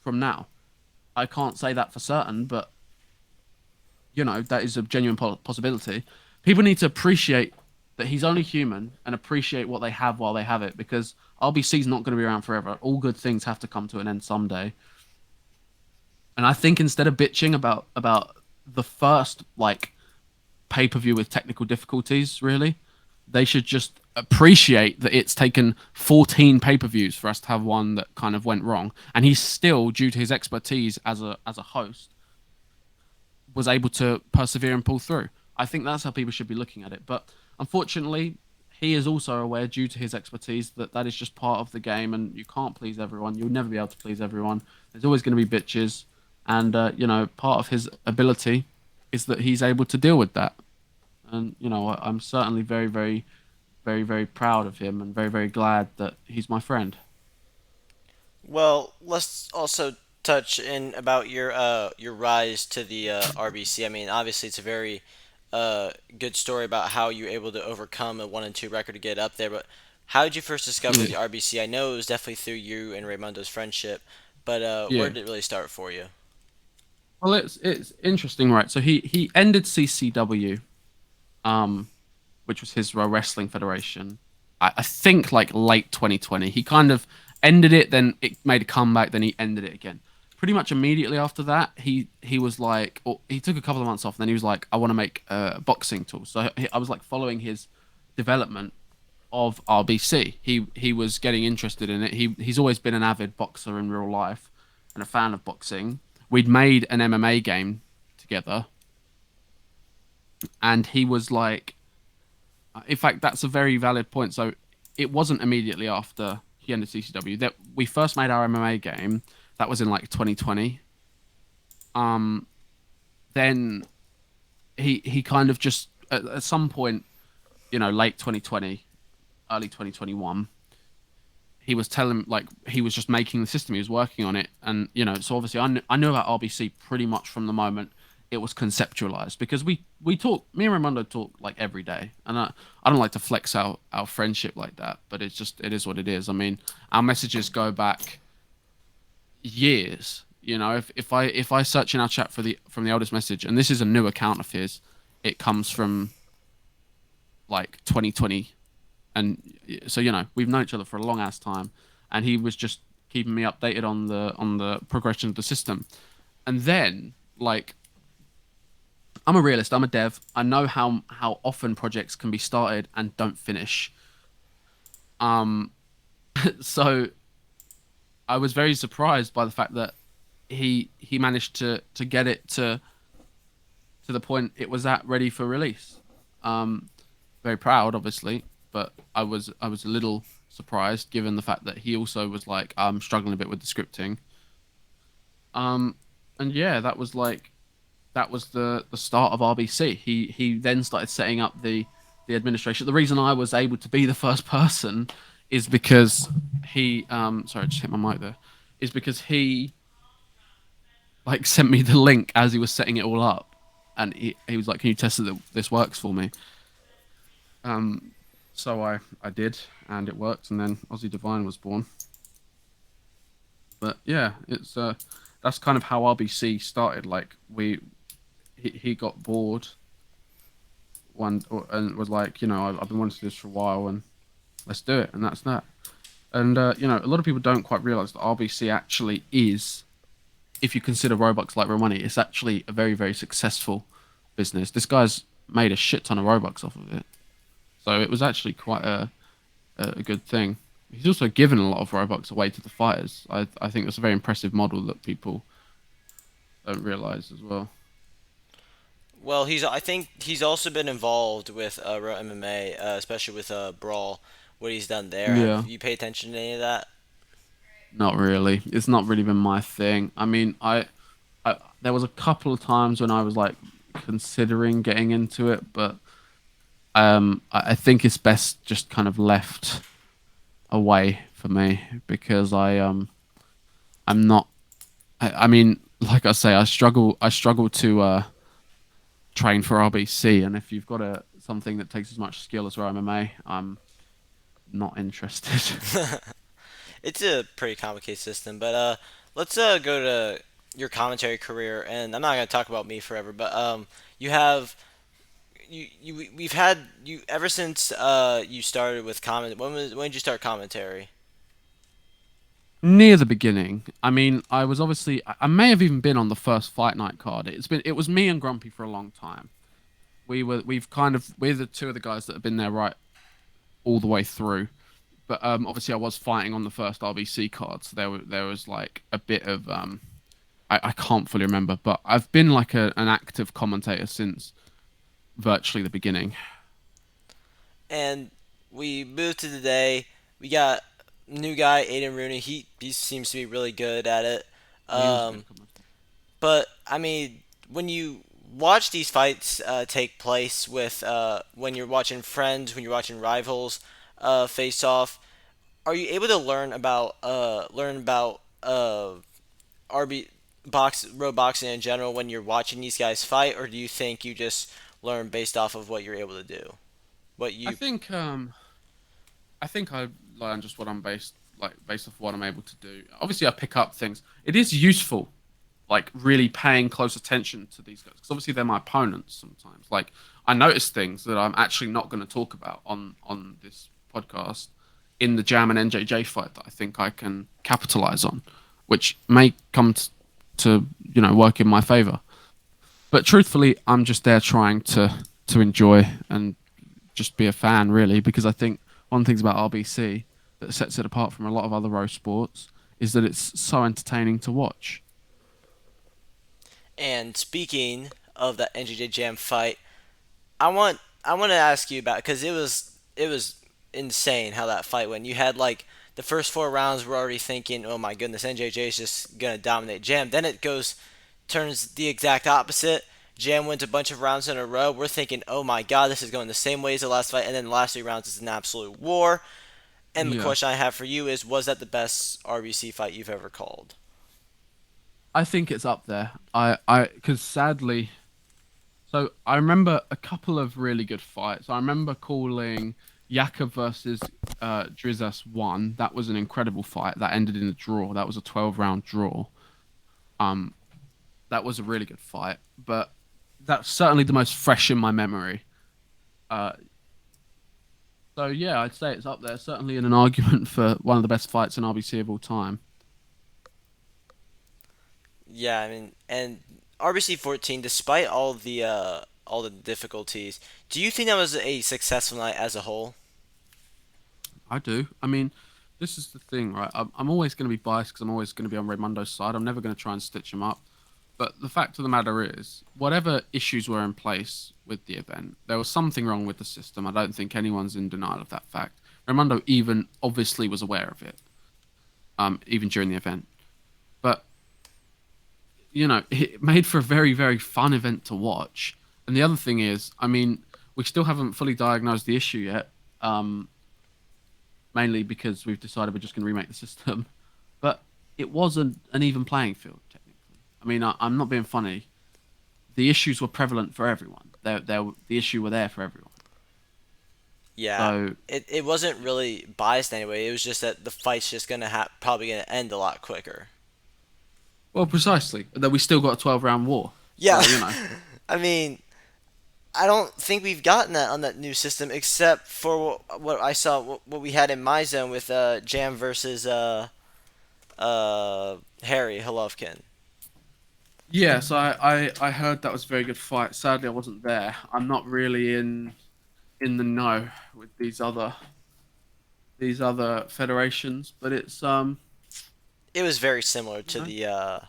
Speaker 2: from now. I can't say that for certain, but that is a genuine possibility. People need to appreciate that he's only human and appreciate what they have while they have it, because RBC's not going to be around forever. All good things have to come to an end someday. And I think instead of bitching about the first like pay-per-view with technical difficulties, really, they should just appreciate that it's taken 14 pay-per-views for us to have one that kind of went wrong, and he's still, due to his expertise as a host, was able to persevere and pull through. I think that's how people should be looking at it. But unfortunately, he is also aware, due to his expertise, that that is just part of the game, and you can't please everyone. You'll never be able to please everyone. There's always going to be bitches, and part of his ability is that he's able to deal with that. And I'm certainly very, very, very, very proud of him, and very, very glad that he's my friend.
Speaker 1: Well, let's also touch in about your rise to the RBC. I mean, obviously it's a very good story about how you were able to overcome a 1-2 record to get up there. But how did you first discover
Speaker 2: Yeah.
Speaker 1: the RBC? I know it was definitely through you and Raymondo's friendship, but where
Speaker 2: Yeah.
Speaker 1: did it really start for you?
Speaker 2: Well, it's interesting, right? So he ended CCW, um, which was his wrestling federation. I think like late 2020. He kind of ended it, then it made a comeback, then he ended it again. Pretty much immediately after that, he was like, or he took a couple of months off, and then he was like, I want to make a boxing tool. So I was like following his development of RBC. He was getting interested in it. He's always been an avid boxer in real life and a fan of boxing. We'd made an MMA game together, and he was like, in fact, that's a very valid point. So it wasn't immediately after he ended CCW that we first made our MMA game. That was in like 2020. Um, then he kind of just at some point, late 2020, early 2021, he was telling like he was just making the system. He was working on it, and so obviously I knew about RBC pretty much from the moment it was conceptualized, because we talk, me and Raimondo talk like every day, and I don't like to flex our friendship like that, but it is what it is. I mean, our messages go back years, If I search in our chat from the oldest message, and this is a new account of his, it comes from like 2020, and so we've known each other for a long ass time, and he was just keeping me updated on the progression of the system, and then like I'm a realist, I'm a dev, I know how often projects can be started and don't finish. Um, so I was very surprised by the fact that he managed to get it to the point it was at ready for release. Um, Very proud, obviously, but I was a little surprised given the fact that he also was like, I'm struggling a bit with the scripting. Um, and yeah, that was the start of RBC. He then started setting up the administration. The reason I was able to be the first person is because he sorry, I just hit my mic there. Is because he like sent me the link as he was setting it all up, and he was like, "Can you test that this works for me?" Um, so I did, and it worked, and then Ossie Devine was born. But yeah, it's that's kind of how RBC started. Like he got bored and was like, I've been wanting to do this for a while, and let's do it, and that's that. And a lot of people don't quite realize that RBC actually is, if you consider Robux like real money, it's actually a very very successful business. This guy's made a shit ton of Robux off of it, so it was actually quite a good thing. He's also given a lot of Robux away to the fighters. I think that's a very impressive model that people don't realize as well.
Speaker 1: Well, I think he's also been involved with Real MMA, especially with Brawl. What he's done there. Have
Speaker 2: Yeah,
Speaker 1: you paid attention to any of that?
Speaker 2: not really. It's not really been my thing. I mean, I there was a couple of times when I was like considering getting into it, but I think it's best just kind of left away for me because I'm not. I mean, like I say, I struggle to train for RBC, and if you've got a something that takes as much skill as for MMA, I'm not interested.
Speaker 1: It's a pretty complicated system, but let's go to your commentary career, and I'm not gonna talk about me forever, but you have we've had you ever since you started with comment. When did you start commentary?
Speaker 2: Near the beginning, I mean, I was obviously I may have even been on the first fight night card. It was me and Grumpy for a long time. We're the two of the guys that have been there right all the way through. But obviously I was fighting on the first RBC card, so there was like a bit of I can't fully remember, but I've been like an active commentator since virtually the beginning.
Speaker 1: And we moved to today. We got new guy Aiden Rooney. He seems to be really good at it.
Speaker 2: He was a good
Speaker 1: Um,
Speaker 2: commentator.
Speaker 1: but I mean, when you watch these fights take place with when you're watching friends, when you're watching rivals face off, are you able to learn about RB road boxing in general when you're watching these guys fight, or do you think you just learn based off of what you're able to do? What
Speaker 2: I
Speaker 1: you
Speaker 2: think um I think I learn just what I'm based off what I'm able to do. Obviously I pick up things. It is useful like really paying close attention to these guys because obviously they're my opponents sometimes. Like I notice things that I'm actually not going to talk about on this podcast in the Jam and NJJ fight that I think I can capitalize on, which may come to work in my favor. But truthfully, I'm just there trying to enjoy and just be a fan really because I think one of the things about RBC that sets it apart from a lot of other row sports is that it's so entertaining to watch.
Speaker 1: and speaking of that NJJ Jam fight, I want to ask you about because it was insane how that fight went. You had like the first four rounds we're already thinking, oh my goodness, NJJ is just gonna dominate Jam. Then it goes turns the exact opposite. Jam wins a bunch of rounds in a row. We're thinking, oh my god, this is going the same way as the last fight, and then the last three rounds is an absolute war. And the
Speaker 2: Yeah.
Speaker 1: question I have for you is, was that the best RBC fight you've ever called?
Speaker 2: I think it's up there. Because sadly, so I remember a couple of really good fights. I remember calling Yaka versus Drizas one. That was an incredible fight. That ended in a draw. That was a 12 round draw. Um, that was a really good fight, but that's certainly the most fresh in my memory. Uh, so yeah, I'd say it's up there, certainly in an argument for one of the best fights in RBC of all time.
Speaker 1: Yeah, I mean, and RBC 14, despite all the difficulties, do you think that was a successful night as a whole?
Speaker 2: I do. I mean, this is the thing, right? I'm always going to be biased because I'm always going to be on Raimundo's side. I'm never going to try and stitch him up. But the fact of the matter is, whatever issues were in place with the event, there was something wrong with the system. I don't think anyone's in denial of that fact. Raimundo even obviously was aware of it, even during the event. But it made for a very, very fun event to watch. And the other thing is, I mean, we still haven't fully diagnosed the issue yet. Mainly because we've decided we're just going to remake the system. But it was an even playing field, technically. I mean, I'm not being funny. The issues were prevalent for everyone. The issue were there for everyone.
Speaker 1: Yeah,
Speaker 2: So,
Speaker 1: it wasn't really biased anyway. It was just that the fight's just gonna probably gonna end a lot quicker.
Speaker 2: well, precisely. That we still got a 12-round war.
Speaker 1: Yeah,
Speaker 2: So,
Speaker 1: I mean, I don't think we've gotten that on that new system except for what I saw, what we had in my zone with Jam versus Harry Golovkin.
Speaker 2: yeah, so I heard that was a very good fight. Sadly, I wasn't there. I'm not really in the know with these other federations, but it's
Speaker 1: It was very similar
Speaker 2: you
Speaker 1: to
Speaker 2: know
Speaker 1: the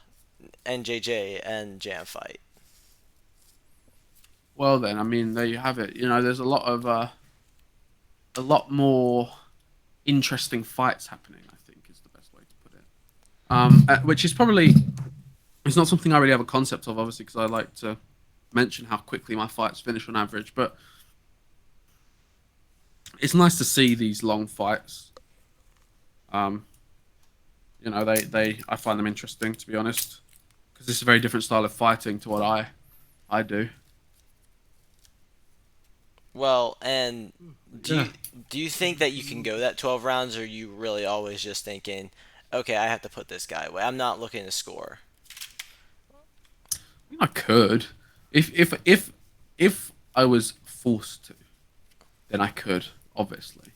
Speaker 1: NJJ and Jam fight.
Speaker 2: well then, I mean, there you have it. There's a lot more interesting fights happening, I think is the best way to put it. Which is probably it's not something I really have a concept of, obviously, because I like to mention how quickly my fights finish on average. But it's nice to see these long fights. Um, they I find them interesting, to be honest, because it's a very different style of fighting to what I do.
Speaker 1: Well, and do
Speaker 2: Yeah.
Speaker 1: you do you think that you can go that 12 rounds, or are you really always just thinking, okay, I have to put this guy away. I'm not looking to score.
Speaker 2: I could, if I was forced to, then I could. Obviously,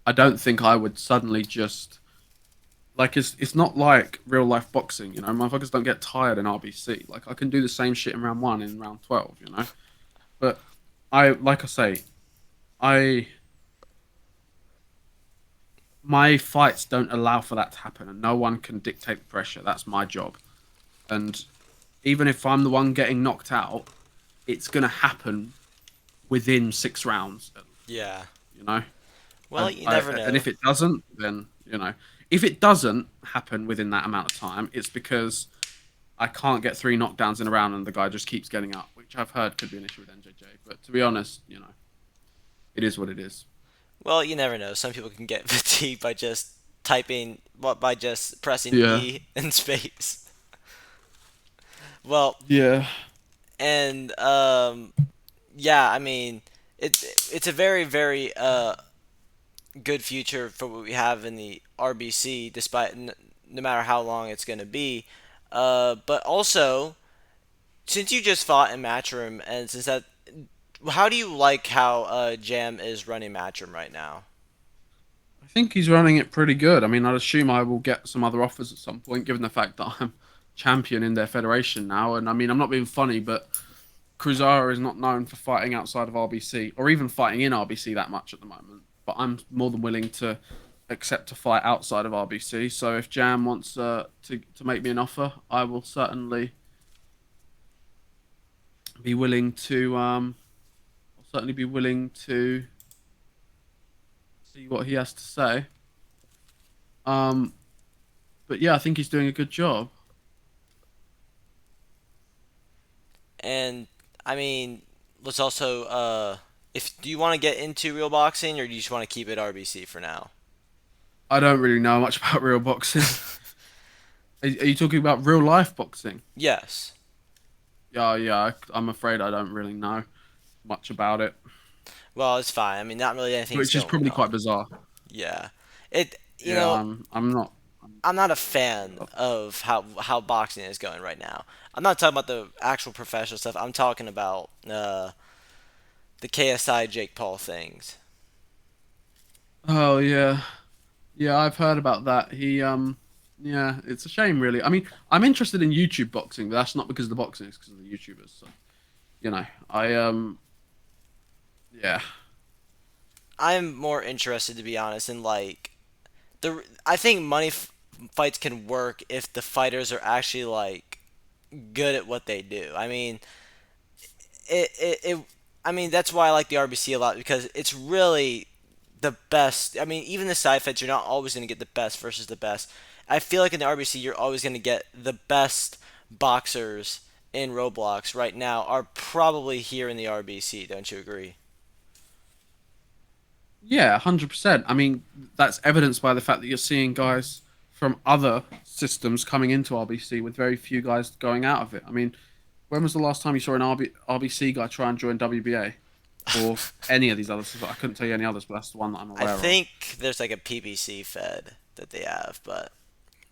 Speaker 2: I don't think I would suddenly just like it's not like real life boxing. Motherfuckers don't get tired in RBC. Like I can do the same shit in round one in round 12. But like I say, I my fights don't allow for that to happen, and no one can dictate the pressure. That's my job. And even if I'm the one getting knocked out, it's gonna happen within 6 rounds.
Speaker 1: Yeah.
Speaker 2: You know,
Speaker 1: Well, you never
Speaker 2: and
Speaker 1: know.
Speaker 2: if it doesn't, then if it doesn't happen within that amount of time, it's because I can't get 3 knockdowns in a round, and the guy just keeps getting up, which I've heard could be an issue with NJJ. But to be honest, it is what it is.
Speaker 1: Well, you never know. Some people can get fatigued by just typing, what, by just pressing
Speaker 2: Yeah,
Speaker 1: E in space. Well,
Speaker 2: yeah.
Speaker 1: and yeah, I mean, it's a very very good future for what we have in the RBC, despite no matter how long it's going to be. But also, since you just fought in Matchroom, and since that, how do you like how Jam is running Matchroom right now?
Speaker 2: I think he's running it pretty good. I mean, I'd assume I will get some other offers at some point, given the fact that I'm champion in their federation now. And I mean, I'm not being funny, but Cruzara is not known for fighting outside of RBC or even fighting in RBC that much at the moment. But I'm more than willing to accept a fight outside of RBC. So if Jam wants to make me an offer, I will be willing to I'll certainly be willing to see what he has to say. Um, but yeah, I think he's doing a good job.
Speaker 1: And I mean, let's also if do you want to get into real boxing, or do you just want to keep it RBC for now?
Speaker 2: I don't really know much about real boxing. Are you talking about real life boxing?
Speaker 1: Yes.
Speaker 2: Yeah, yeah. I'm afraid I don't really know much about it,
Speaker 1: Well, it's fine. I mean, not really anything's
Speaker 2: which is
Speaker 1: going
Speaker 2: probably quite
Speaker 1: on.
Speaker 2: bizarre.
Speaker 1: Yeah. It, you
Speaker 2: Yeah,
Speaker 1: know,
Speaker 2: I'm not.
Speaker 1: I'm not a fan of how boxing is going right now. I'm not talking about the actual professional stuff. I'm talking about the KSI Jake Paul things.
Speaker 2: Oh yeah, yeah, I've heard about that. Yeah, it's a shame, really. I mean, I'm interested in YouTube boxing, but that's not because of the boxing; it's because of the YouTubers. So, yeah,
Speaker 1: I'm more interested, to be honest, in like I think fights can work if the fighters are actually like good at what they do. I mean, it I mean that's why I like the RBC a lot because it's really the best. I mean, even the side fights, you're not always going to get the best versus the best. I feel like in the RBC, you're always going to get the best boxers in Roblox right now are probably here in the RBC. Don't you agree?
Speaker 2: yeah, 100%. I mean, that's evidenced by the fact that you're seeing guys from other systems coming into RBC with very few guys going out of it. I mean, when was the last time you saw an RBC guy try and join WBA or any of these other systems? I couldn't tell you any others, but that's the one that I'm
Speaker 1: I
Speaker 2: aware of.
Speaker 1: think there's like a PBC Fed that they have, but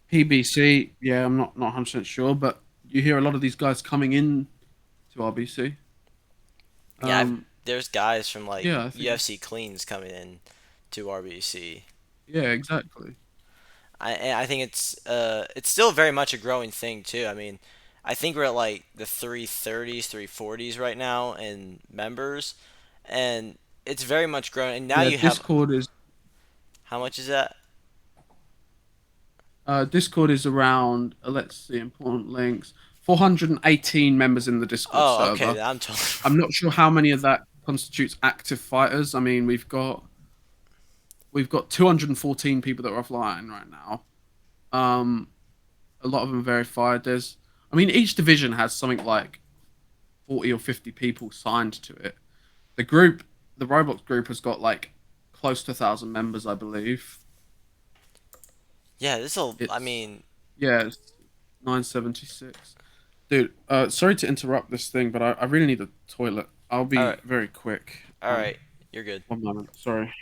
Speaker 2: PBC, yeah, I'm not 100% sure, but you hear a lot of these guys coming in to RBC.
Speaker 1: yeah,
Speaker 2: Um,
Speaker 1: there's guys from like
Speaker 2: yeah, I think,
Speaker 1: UFC cleans coming in to RBC.
Speaker 2: yeah, exactly.
Speaker 1: I think it's still very much a growing thing too. I mean, I think we're at like the 330s, 340s right now in members, and it's very much growing. And now
Speaker 2: Yeah,
Speaker 1: you have how much is that?
Speaker 2: Discord is around. Let's see, important links. 418 members in the Discord
Speaker 1: Oh, okay,
Speaker 2: server.
Speaker 1: I'm totally
Speaker 2: I'm not sure how many of that constitutes active fighters. I mean, we've got 214 people that are offline right now. Um, a lot of them verified. I mean, each division has something like 40 or 50 people signed to it. The group, the Roblox group, has got like close to 1,000 members, I believe.
Speaker 1: yeah. This will. I
Speaker 2: It's
Speaker 1: mean,
Speaker 2: Yeah, it's 976. Dude, sorry to interrupt this thing, but I really need the toilet. I'll
Speaker 1: all right,
Speaker 2: be very quick.
Speaker 1: all right, you're good.
Speaker 2: One moment. Sorry.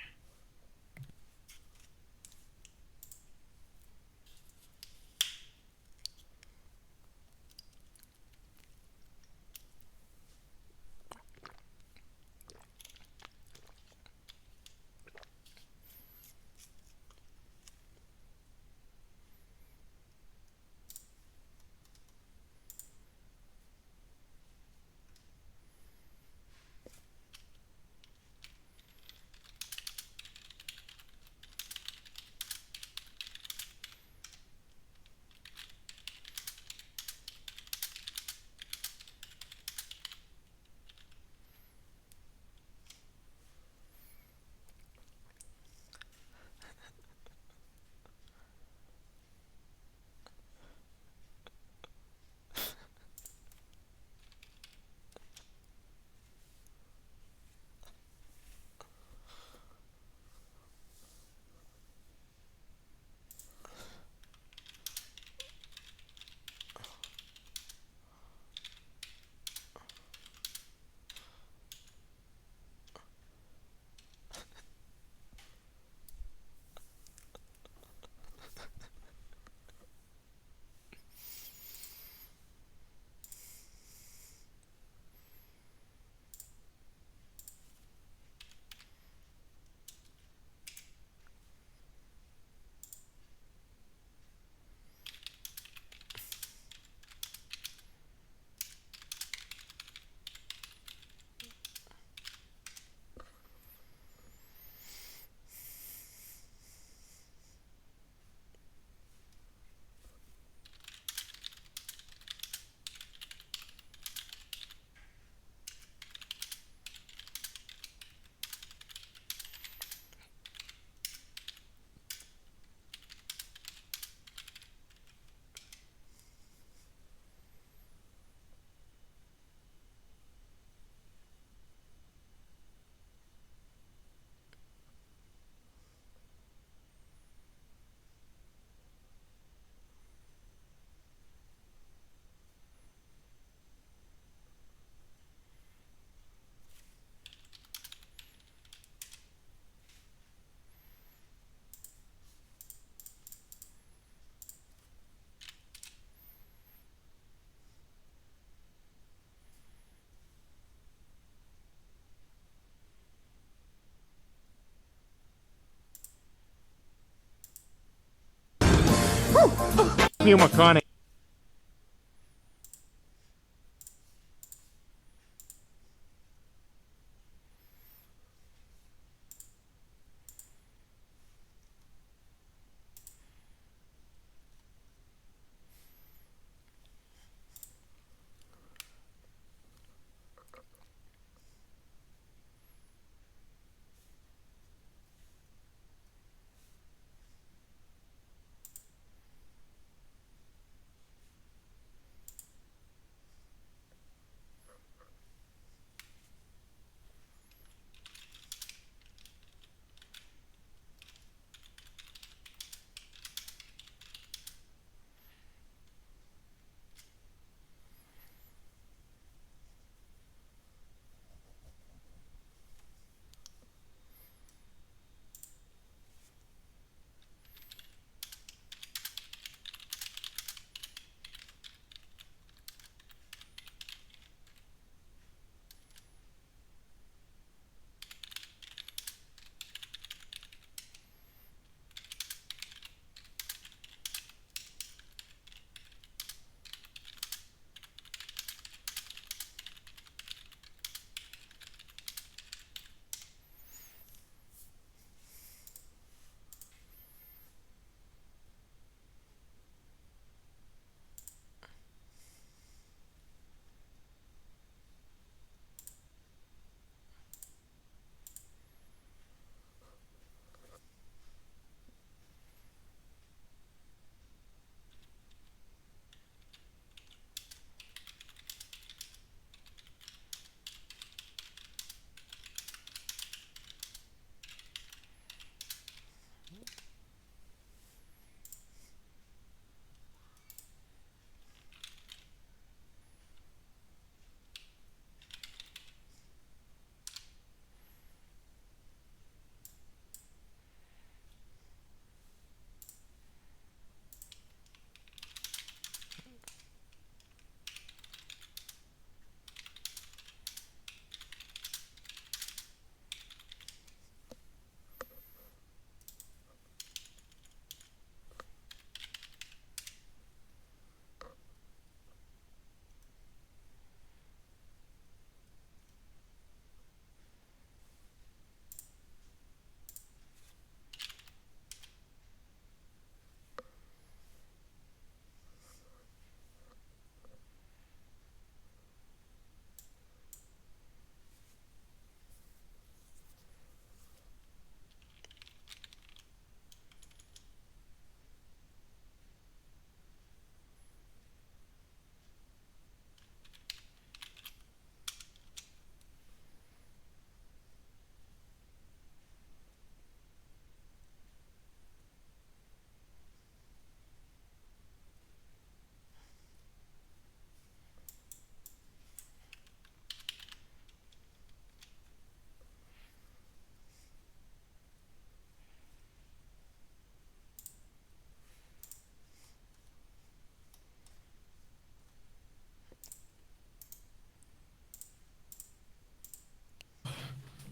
Speaker 3: You, McConaughey.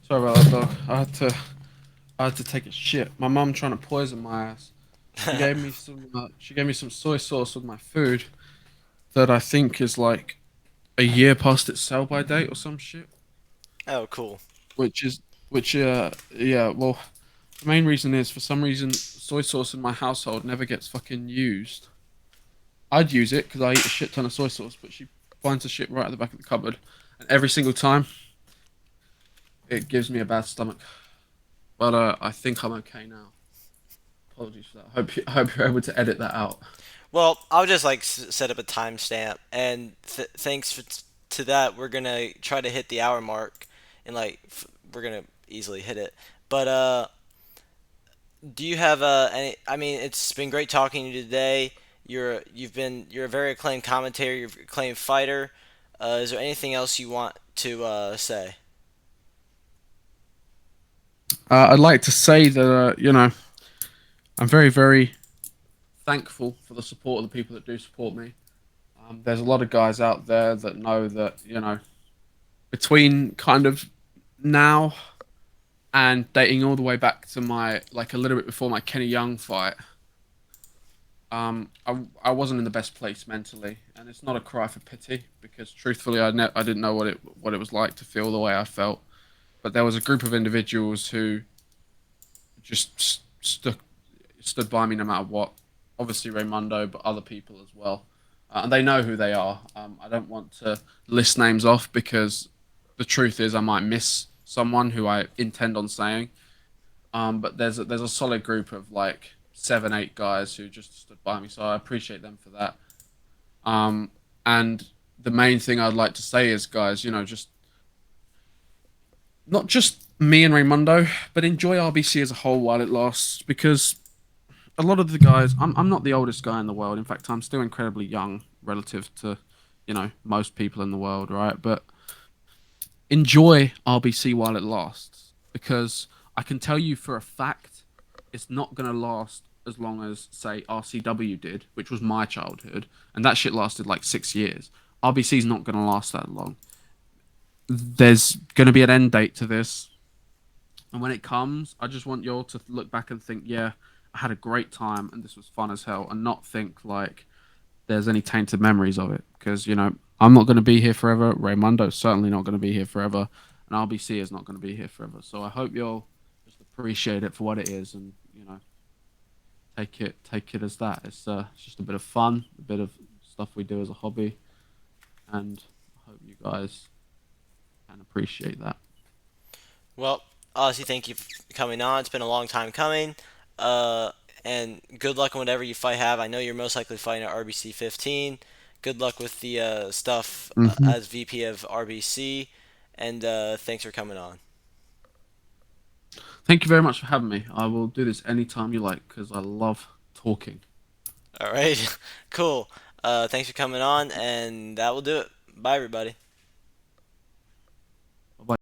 Speaker 2: Sorry about that, dog. I had to take a shit. My mum trying to poison my ass. She gave me some soy sauce with my food that I think is like a year past its sell by date or some shit.
Speaker 1: Oh, cool.
Speaker 2: Which is which yeah, well, the main reason is for some reason soy sauce in my household never gets fucking used. I'd use it because I eat a shit ton of soy sauce, but she finds the shit right at the back of the cupboard, and every single time it gives me a bad stomach. But I think I'm okay now. Apologies for that. I hope you're able to edit that out.
Speaker 1: Well, I'll just like set up a timestamp, and thanks to that, we're gonna try to hit the hour mark, and like we're gonna easily hit it. But do you have any? I mean, it's been great talking to you today. You're a very acclaimed commentator. You're an acclaimed fighter. Is there anything else you want to say?
Speaker 2: I'd like to say that I'm very very thankful for the support of the people that do support me. There's a lot of guys out there that know that between kind of now and dating all the way back to my like a little bit before my Kenny Young fight, I wasn't in the best place mentally, and it's not a cry for pity because truthfully, I didn't know what it was like to feel the way I felt. But there was a group of individuals who just stood by me no matter what. Obviously Raymundo, but other people as well, and they know who they are. I don't want to list names off because the truth is I might miss someone who I intend on saying. But there's a solid group of like 7, 8 guys who just stood by me, so I appreciate them for that. Um, and the main thing I'd like to say is, guys, just not just me and Raymundo, but enjoy RBC as a whole while it lasts because a lot of the guys, I'm not the oldest guy in the world. In fact, I'm still incredibly young relative to, most people in the world, right? But enjoy RBC while it lasts because I can tell you for a fact it's not going to last as long as, say, RCW did, which was my childhood, and that shit lasted like 6 years. RBC is not going to last that long. There's going to be an end date to this, and when it comes, I just want you all to look back and think, yeah, I had a great time and this was fun as hell, and not think like there's any tainted memories of it. Because, I'm not going to be here forever. Raymundo's certainly not going to be here forever. And RBC is not going to be here forever. So I hope you'll just appreciate it for what it is and, take it as that. It's just a bit of fun, a bit of stuff we do as a hobby. And I hope you guys can appreciate that.
Speaker 1: Well, Ozzy, thank you for coming on. It's been a long time coming. Uh, and good luck on whatever you fight have. I know you're most likely fighting at RBC 15. Good luck with the stuff
Speaker 2: Hmm.
Speaker 1: as VP of RBC. And thanks for coming on.
Speaker 2: Thank you very much for having me. I will do this anytime you like because I love talking.
Speaker 1: All right, cool. Thanks for coming on, and that will do it. Bye, everybody.